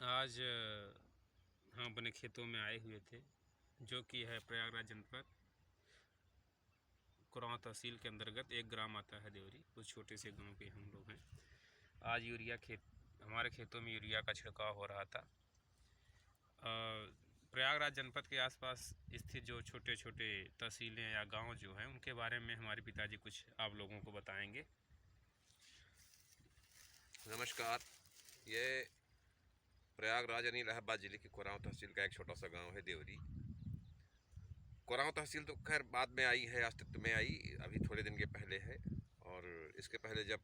आज हम अपने खेतों में आए हुए थे, जो कि है प्रयागराज जनपद कुरांव तहसील के अंतर्गत एक ग्राम आता है देवरी। उस छोटे से गांव के हम लोग हैं। आज हमारे खेतों में यूरिया का छिड़काव हो रहा था। प्रयागराज जनपद के आसपास स्थित जो छोटे छोटे तहसीलें या गांव जो हैं, उनके बारे में हमारे पिताजी कुछ आप लोगों को बताएंगे। नमस्कार। ये प्रयागराज यानी इलाहाबाद जिले की कुरांव तहसील का एक छोटा सा गांव है देवरी। कुरांव तहसील तो खैर बाद में आई है, अस्तित्व में आई अभी थोड़े दिन के पहले है। और इसके पहले जब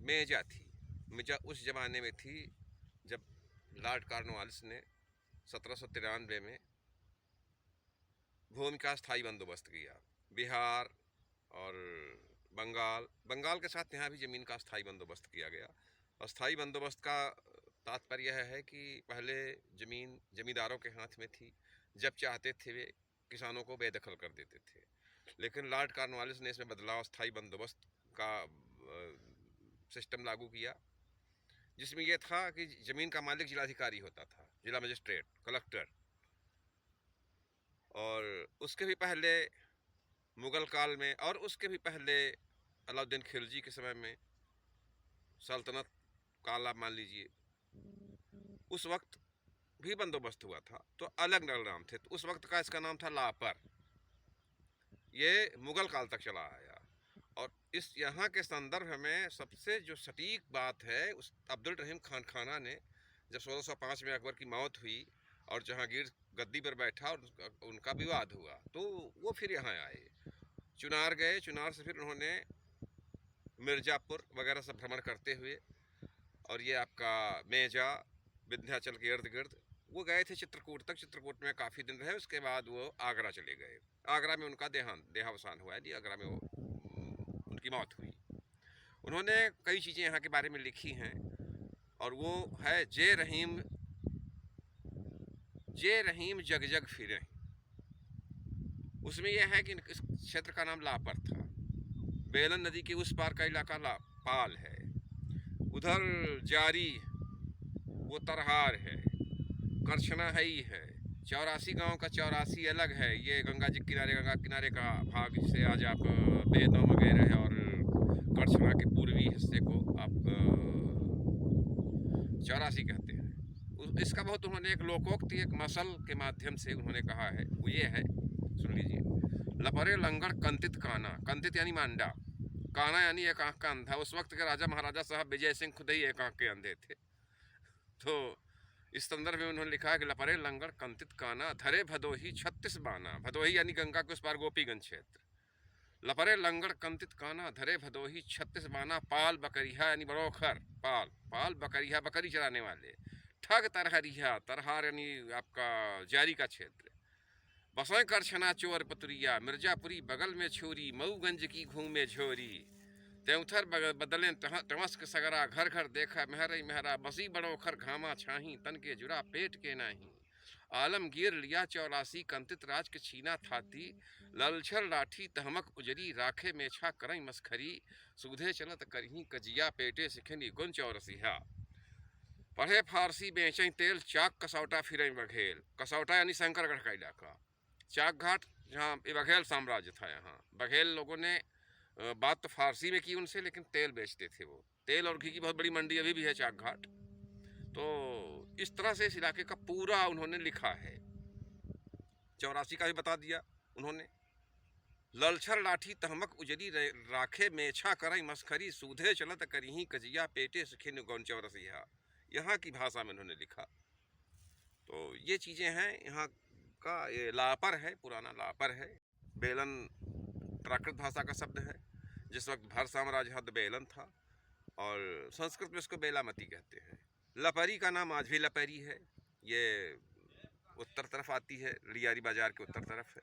मेजा थी, मेजा उस जमाने में थी जब लॉर्ड कॉर्नवालिस ने 1793 में भूमि का स्थायी बंदोबस्त किया। बिहार और बंगाल के साथ यहाँ भी ज़मीन का स्थायी बंदोबस्त किया गया। अस्थाई बंदोबस्त का तात्पर्य यह है कि पहले ज़मीन जमींदारों के हाथ में थी, जब चाहते थे वे किसानों को बेदखल कर देते थे। लेकिन लॉर्ड कॉर्नवालिस ने इसमें बदलाव, स्थायी बंदोबस्त का सिस्टम लागू किया, जिसमें यह था कि ज़मीन का मालिक जिलाधिकारी होता था, जिला मजिस्ट्रेट, कलेक्टर। और उसके भी पहले मुग़ल काल में और उसके भी पहले अलाउद्दीन खिलजी के समय में, सल्तनत काल आप मान लीजिए, उस वक्त भी बंदोबस्त हुआ था, तो अलग अलग नाम थे। तो उस वक्त का इसका नाम था लापर। ये मुग़ल काल तक चला आया। और इस यहाँ के संदर्भ में सबसे जो सटीक बात है, उस अब्दुल रहीम खान खाना ने जब 1605 में अकबर की मौत हुई और जहांगीर गद्दी पर बैठा और उनका विवाद हुआ, तो वो फिर यहाँ आए, चुनार गए। चुनार से फिर उन्होंने मिर्ज़ापुर वगैरह सब भ्रमण करते हुए, और ये आपका मेजा, विंध्याचल के इर्द गिर्द वो गए थे चित्रकूट तक। चित्रकूट में काफ़ी दिन रहे, उसके बाद वो आगरा चले गए। आगरा में उनका देहावसान हुआ है, आगरा में वो उनकी मौत हुई। उन्होंने कई चीज़ें यहाँ के बारे में लिखी हैं, और वो है जे रहीम जग जग फिरे। उसमें यह है कि इस क्षेत्र का नाम लापर था। बेलन नदी के उस पार का इलाका पाल है, उधर जारी वो तरहार है, करछना ही है। 84 गांव का 84 अलग है। ये गंगा जी किनारे, गंगा किनारे का भाग, जिसे आज आप बेदों वगैरह और करछना के पूर्वी हिस्से को आप 84 कहते हैं। इसका बहुत उन्होंने एक लोकोक्ति, एक मसल के माध्यम से उन्होंने कहा है। वो ये है, सुन लीजिए। लपरे लंगड़ कंतित काना, कंतित यानी मांडा, काना यानी एक आंख का अंधा। उस वक्त के राजा महाराजा साहब विजय सिंह खुद ही एक आंख के अंधे थे। तो इस संदर्भ में उन्होंने लिखा है कि लपरे लंगड़ कंतित काना, धरे भदोही 36 बाना। भदोही यानी गंगा के उस पार गोपीगंज क्षेत्र। लपरे लंगड़ कंतित काना, धरे भदोही 36 बाना। पाल बकरिया यानी बड़ोखर, पाल बकरिया बकरी चराने वाले। ठग तरहरिया, तरहार यानी आपका जारी का क्षेत्र। बसों करछना चोर पतुरिया, मिर्जापुरी बगल में छोरी, मऊगंज की घूमे झोरी। त्योथर बदलें तमस्क सगरा, घर घर देखा मेहरई मेहरा। बसी बड़ोखर घामा छाही, तन के जुरा पेट के नाही। आलमगीर लिया 84 कंतित राज के छीना थाती। ललछर लाठी तहमक उजरी, राखे मेछा करई मस्खरी। सूधे चलत करही कजिया, पेटे सिखनी गुन चौरसिया। पढ़े फारसी बेचई तेल, चाक कसौटा फिरई बघेल। कसौटा यानी शंकरगढ़ का इलाका। चाक घाट, जहाँ बघेल साम्राज्य था, यहाँ बघेल लोगों ने बात तो फारसी में की उनसे, लेकिन तेल बेचते थे वो। तेल और घी की बहुत बड़ी मंडी अभी भी है चाक घाट। तो इस तरह से इस इलाके का पूरा उन्होंने लिखा है। 84 का भी बता दिया उन्होंने। ललछर लाठी तहमक उजरी, राखे मेछा करई मस्खरी। सूधे चलत करही कजिया, पेटे सिखिन गौन चौरसिया। यहाँ की भाषा में उन्होंने लिखा। तो ये चीज़ें हैं यहाँ का। ये लापर है, पुराना लापर है। बेलन प्राकृत भाषा का शब्द है। जिस वक्त भर साम्राज्य हद बेलन था, और संस्कृत में इसको बेलामती कहते हैं। लपरी का नाम आज भी लपरी है। ये उत्तर तरफ आती है, लियारी बाजार के उत्तर तरफ है।